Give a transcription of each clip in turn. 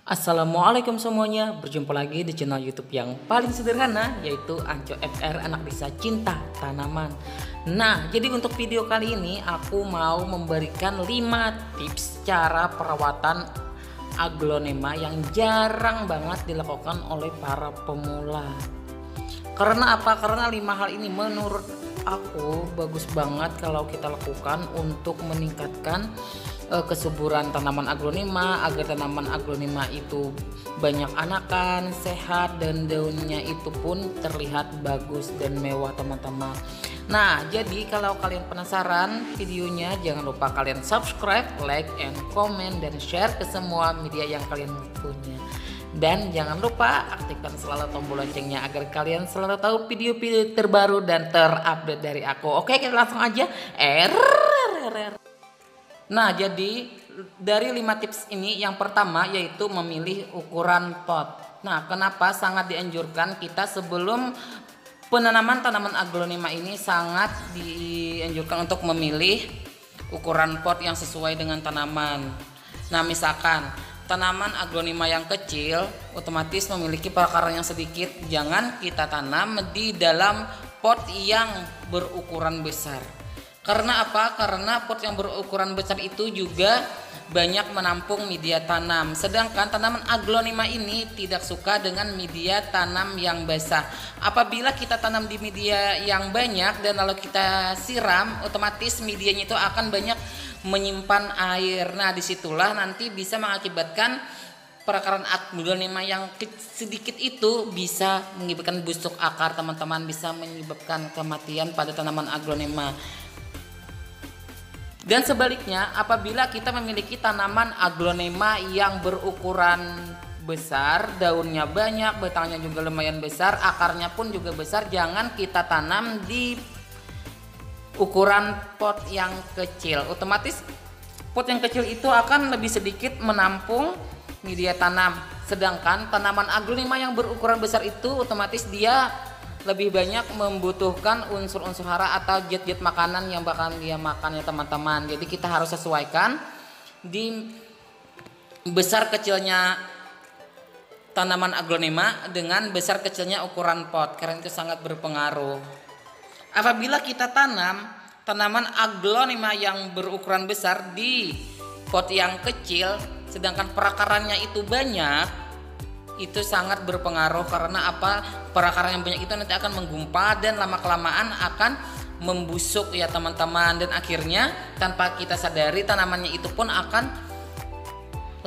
Assalamualaikum semuanya, berjumpa lagi di channel YouTube yang paling sederhana, yaitu Anco FR, anak desa cinta tanaman. Nah, jadi untuk video kali ini aku mau memberikan 5 tips cara perawatan aglonema yang jarang banget dilakukan oleh para pemula. Karena apa? Karena 5 hal ini menurut aku bagus banget kalau kita lakukan untuk meningkatkan kesuburan tanaman aglonema, agar tanaman aglonema itu banyak anakan, sehat, dan daunnya itu pun terlihat bagus dan mewah, teman-teman. Nah, jadi kalau kalian penasaran videonya, jangan lupa kalian subscribe, like, and comment, dan share ke semua media yang kalian punya. Dan jangan lupa aktifkan selalu tombol loncengnya agar kalian selalu tahu video-video terbaru dan terupdate dari aku. Oke, kita langsung aja. Nah, jadi dari 5 tips ini, yang pertama yaitu memilih ukuran pot. Nah, kenapa sangat dianjurkan kita sebelum penanaman tanaman aglonema ini sangat dianjurkan untuk memilih ukuran pot yang sesuai dengan tanaman. Nah, misalkan tanaman aglonema yang kecil otomatis memiliki perakaran yang sedikit. Jangan kita tanam di dalam pot yang berukuran besar. Karena apa? Karena pot yang berukuran besar itu juga banyak menampung media tanam. Sedangkan tanaman aglonema ini tidak suka dengan media tanam yang basah. Apabila kita tanam di media yang banyak dan lalu kita siram, otomatis medianya itu akan banyak menyimpan air. Nah, disitulah nanti bisa mengakibatkan perakaran aglonema yang sedikit itu bisa menyebabkan busuk akar, teman-teman, bisa menyebabkan kematian pada tanaman aglonema. Dan sebaliknya, apabila kita memiliki tanaman aglonema yang berukuran besar, daunnya banyak, batangnya juga lumayan besar, akarnya pun juga besar, jangan kita tanam di ukuran pot yang kecil. Otomatis pot yang kecil itu akan lebih sedikit menampung media tanam. Sedangkan tanaman aglonema yang berukuran besar itu otomatis dia lebih banyak membutuhkan unsur-unsur hara atau zat-zat makanan yang bakal dia makan, ya teman-teman. Jadi kita harus sesuaikan di besar kecilnya tanaman aglonema dengan besar kecilnya ukuran pot, karena itu sangat berpengaruh. Apabila kita tanam tanaman aglonema yang berukuran besar di pot yang kecil, sedangkan perakarannya itu banyak, itu sangat berpengaruh. Karena apa? Perakaran yang banyak itu nanti akan menggumpal dan lama-kelamaan akan membusuk, ya teman-teman. Dan akhirnya tanpa kita sadari tanamannya itu pun akan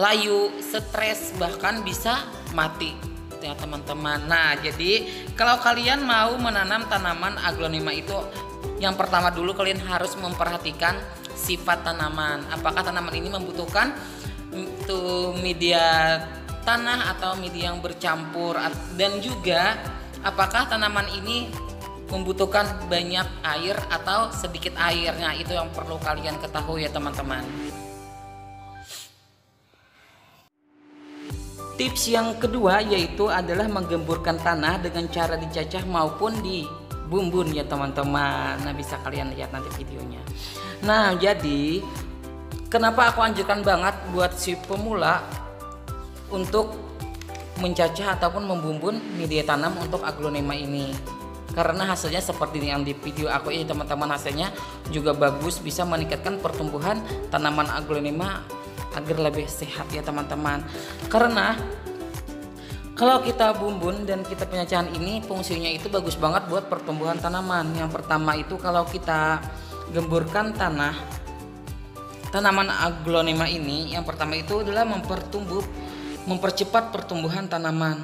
layu, stres, bahkan bisa mati, ya teman-teman. Nah, jadi kalau kalian mau menanam tanaman aglonema itu, yang pertama dulu kalian harus memperhatikan sifat tanaman. Apakah tanaman ini membutuhkan itu media tanah atau media yang bercampur, dan juga apakah tanaman ini membutuhkan banyak air atau sedikit airnya. Itu yang perlu kalian ketahui, ya teman-teman. Tips yang kedua yaitu adalah menggemburkan tanah dengan cara dicacah maupun dibumbun, ya teman-teman. Nah, bisa kalian lihat nanti videonya. Nah, jadi kenapa aku anjurkan banget buat si pemula untuk mencacah ataupun membumbun media tanam untuk aglonema ini? Karena hasilnya seperti yang di video aku ini, teman-teman. Hasilnya juga bagus, bisa meningkatkan pertumbuhan tanaman aglonema agar lebih sehat, ya teman-teman. Karena kalau kita bumbun dan kita penyacahan ini, fungsinya itu bagus banget buat pertumbuhan tanaman. Yang pertama itu kalau kita gemburkan tanaman aglonema ini, yang pertama itu adalah mempercepat pertumbuhan tanaman.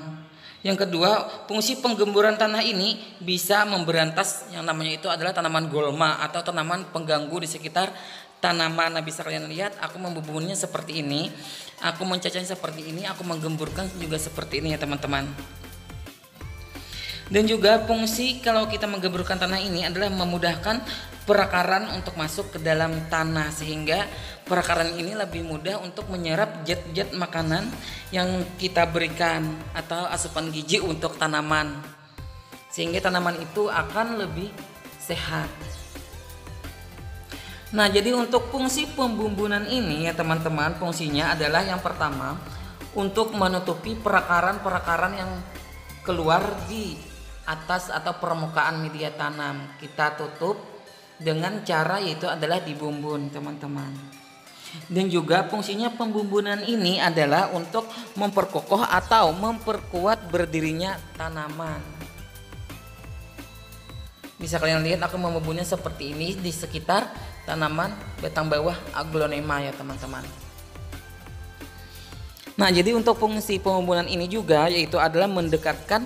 Yang kedua, fungsi penggemburan tanah ini bisa memberantas yang namanya itu adalah tanaman gulma atau tanaman pengganggu di sekitar tanaman. Nah, bisa kalian lihat aku membumbunnya seperti ini, aku mencacahnya seperti ini, aku menggemburkan juga seperti ini, ya teman-teman. Dan juga fungsi kalau kita menggemburkan tanah ini adalah memudahkan perakaran untuk masuk ke dalam tanah, sehingga perakaran ini lebih mudah untuk menyerap zat-zat makanan yang kita berikan atau asupan gizi untuk tanaman, sehingga tanaman itu akan lebih sehat. Nah, jadi untuk fungsi pembumbunan ini, ya teman-teman, fungsinya adalah yang pertama untuk menutupi perakaran-perakaran yang keluar di atas atau permukaan media tanam. Kita tutup dengan cara yaitu adalah dibumbun, teman-teman. Dan juga fungsinya pembumbunan ini adalah untuk memperkokoh atau memperkuat berdirinya tanaman. Bisa kalian lihat aku membumbunnya seperti ini di sekitar tanaman batang bawah aglonema ya teman-teman. Nah, jadi untuk fungsi pembumbunan ini juga yaitu adalah mendekatkan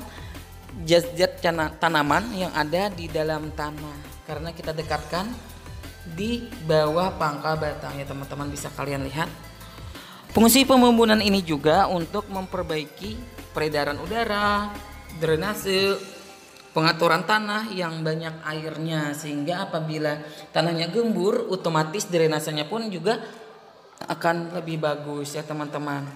zat-zat tanaman yang ada di dalam tanah. Karena kita dekatkan di bawah pangkal batang ya teman-teman, bisa kalian lihat. Fungsi pembumbunan ini juga untuk memperbaiki peredaran udara, drainase, pengaturan tanah yang banyak airnya, sehingga apabila tanahnya gembur otomatis drainasenya pun juga akan lebih bagus ya teman-teman.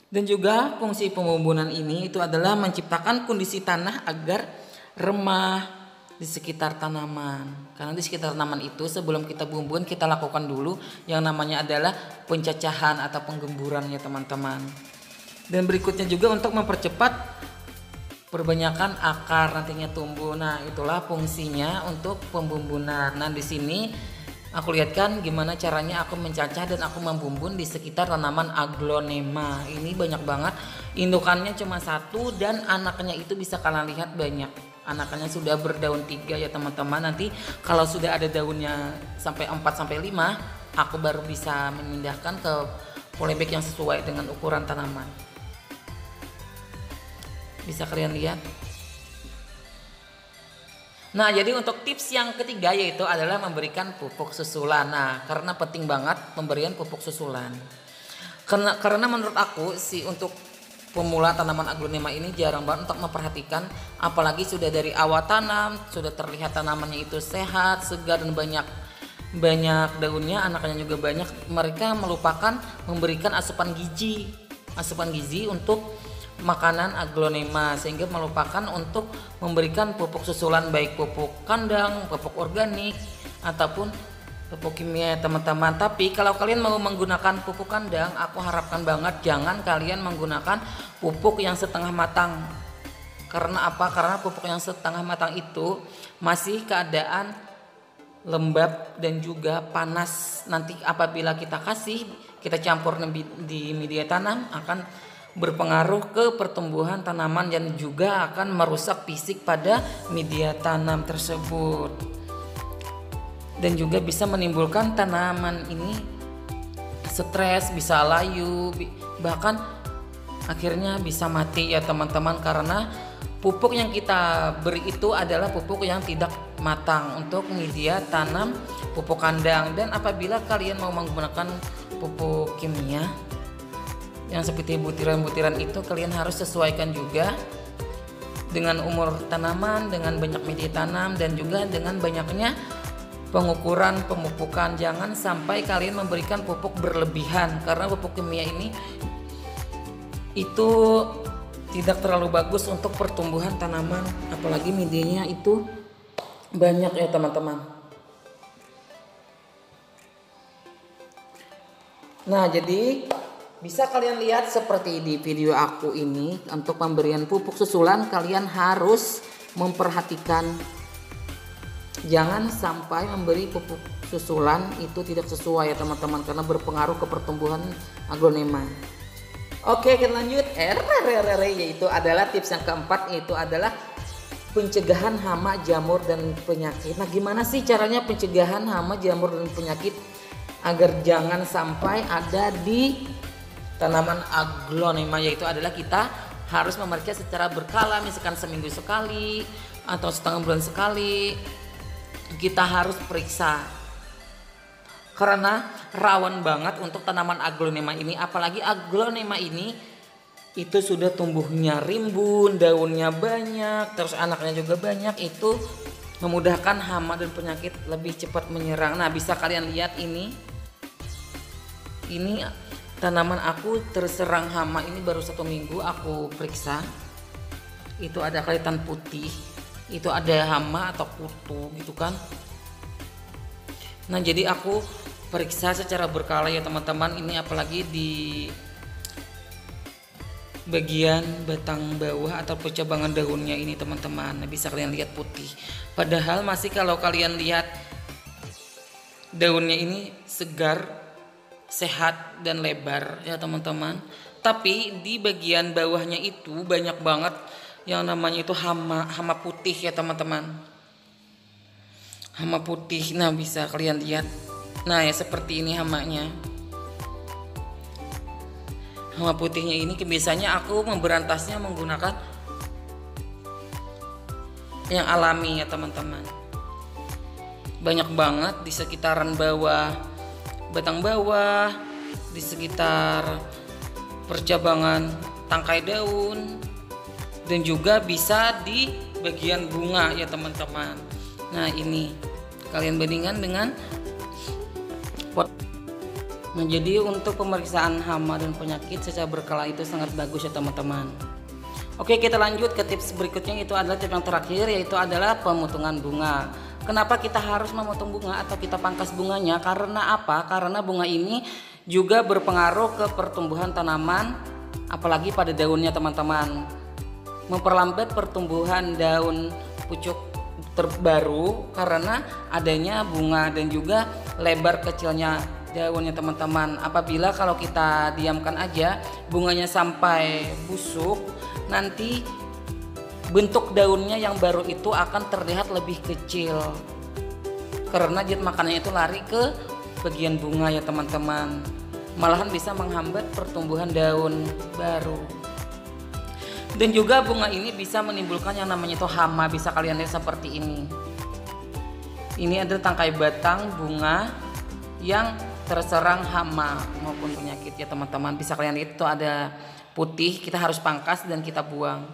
Dan juga fungsi pembumbunan ini itu adalah menciptakan kondisi tanah agar remah di sekitar tanaman. Karena di sekitar tanaman itu sebelum kita bumbun kita lakukan dulu yang namanya adalah pencacahan atau penggemburan ya teman-teman. Dan berikutnya juga untuk mempercepat perbanyakan akar nantinya tumbuh. Nah, itulah fungsinya untuk pembumbunan. Nah, di sini aku lihatkan gimana caranya aku mencacah dan aku membumbun di sekitar tanaman aglonema. Ini banyak banget, indukannya cuma satu dan anaknya itu bisa kalian lihat banyak. Anaknya sudah berdaun 3 ya teman-teman. Nanti kalau sudah ada daunnya sampai 4 sampai 5, aku baru bisa memindahkan ke polybag yang sesuai dengan ukuran tanaman. Bisa kalian lihat. Nah, jadi untuk tips yang ketiga yaitu adalah memberikan pupuk susulan. Nah, karena penting banget pemberian pupuk susulan. Karena menurut aku sih untuk pemula tanaman aglonema ini jarang banget untuk memperhatikan, apalagi sudah dari awal tanam sudah terlihat tanamannya itu sehat, segar dan banyak daunnya, anaknya juga banyak. Mereka melupakan memberikan asupan gizi untuk makanan aglonema, sehingga melupakan untuk memberikan pupuk susulan, baik pupuk kandang, pupuk organik ataupun pupuk kimia teman-teman. Tapi kalau kalian mau menggunakan pupuk kandang, aku harapkan banget jangan kalian menggunakan pupuk yang setengah matang. Karena apa? Karena pupuk yang setengah matang itu masih keadaan lembab dan juga panas. Nanti apabila kita campur di media tanam akan berpengaruh ke pertumbuhan tanaman dan juga akan merusak fisik pada media tanam tersebut. Dan juga bisa menimbulkan tanaman ini stres, bisa layu, bahkan akhirnya bisa mati ya teman-teman, karena pupuk yang kita beri itu adalah pupuk yang tidak matang untuk media tanam pupuk kandang. Dan apabila kalian mau menggunakan pupuk kimia yang seperti butiran-butiran itu, kalian harus sesuaikan juga dengan umur tanaman, dengan banyak media tanam, dan juga dengan banyaknya pengukuran pemupukan. Jangan sampai kalian memberikan pupuk berlebihan, karena pupuk kimia ini itu tidak terlalu bagus untuk pertumbuhan tanaman, apalagi medianya itu banyak ya teman-teman. Nah, jadi bisa kalian lihat seperti di video aku ini, untuk pemberian pupuk susulan kalian harus memperhatikan jangan sampai memberi pupuk susulan itu tidak sesuai ya teman-teman, karena berpengaruh ke pertumbuhan aglonema. Oke, kita lanjut. Yaitu adalah tips yang keempat, yaitu adalah pencegahan hama, jamur dan penyakit. Nah, gimana sih caranya pencegahan hama, jamur dan penyakit agar jangan sampai ada di tanaman aglonema? Yaitu adalah kita harus memeriksa secara berkala, misalkan seminggu sekali atau setengah bulan sekali kita harus periksa, karena rawan banget untuk tanaman aglonema ini. Apalagi aglonema ini itu sudah tumbuhnya rimbun, daunnya banyak, terus anaknya juga banyak, itu memudahkan hama dan penyakit lebih cepat menyerang. Nah, bisa kalian lihat ini tanaman aku terserang hama ini baru 1 minggu aku periksa. Itu ada kelihatan putih, itu ada hama atau kutu gitu kan. Nah, jadi aku periksa secara berkala ya teman-teman. Ini apalagi di bagian batang bawah atau percabangan daunnya ini teman-teman. Nah, bisa kalian lihat putih. Padahal masih kalau kalian lihat daunnya ini segar, sehat dan lebar ya teman-teman. Tapi di bagian bawahnya itu banyak banget yang namanya itu hama putih ya teman-teman. Hama putih. Nah, bisa kalian lihat. Nah, ya seperti ini hamanya. Hama putihnya ini biasanya aku memberantasnya menggunakan yang alami ya teman-teman. Banyak banget di sekitaran bawah, batang bawah, di sekitar percabangan tangkai daun, dan juga bisa di bagian bunga ya teman-teman. Nah, ini kalian bandingkan dengan pot. Nah, jadi untuk pemeriksaan hama dan penyakit secara berkala itu sangat bagus ya teman-teman. Oke, kita lanjut ke tips berikutnya, itu adalah tips yang terakhir, yaitu adalah pemotongan bunga. Kenapa kita harus memotong bunga atau kita pangkas bunganya? Karena apa? Karena bunga ini juga berpengaruh ke pertumbuhan tanaman, apalagi pada daunnya teman-teman. Memperlambat pertumbuhan daun pucuk terbaru karena adanya bunga, dan juga lebar kecilnya daunnya teman-teman. Apabila kalau kita diamkan aja bunganya sampai busuk, nanti bentuk daunnya yang baru itu akan terlihat lebih kecil karena zat makanannya itu lari ke bagian bunga ya teman-teman. Malahan bisa menghambat pertumbuhan daun baru. Dan juga bunga ini bisa menimbulkan yang namanya itu hama. Bisa kalian lihat seperti ini. Ini adalah tangkai batang bunga yang terserang hama maupun penyakit ya teman-teman. Bisa kalian lihat itu ada putih, kita harus pangkas dan kita buang.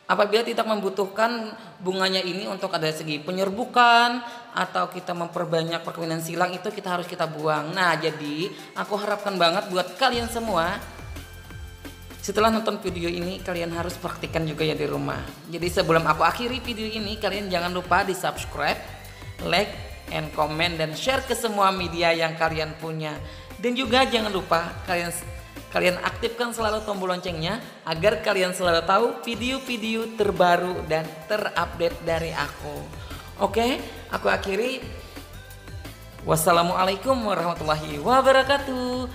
Apabila tidak membutuhkan bunganya ini untuk ada segi penyerbukan atau kita memperbanyak perkawinan silang, itu kita buang. Nah, jadi aku harapkan banget buat kalian semua, setelah nonton video ini kalian harus praktikkan juga ya di rumah. Jadi sebelum aku akhiri video ini, kalian jangan lupa di subscribe, like, and comment, dan share ke semua media yang kalian punya. Dan juga jangan lupa kalian aktifkan selalu tombol loncengnya agar kalian selalu tahu video-video terbaru dan terupdate dari aku. Oke, aku akhiri. Wassalamualaikum warahmatullahi wabarakatuh.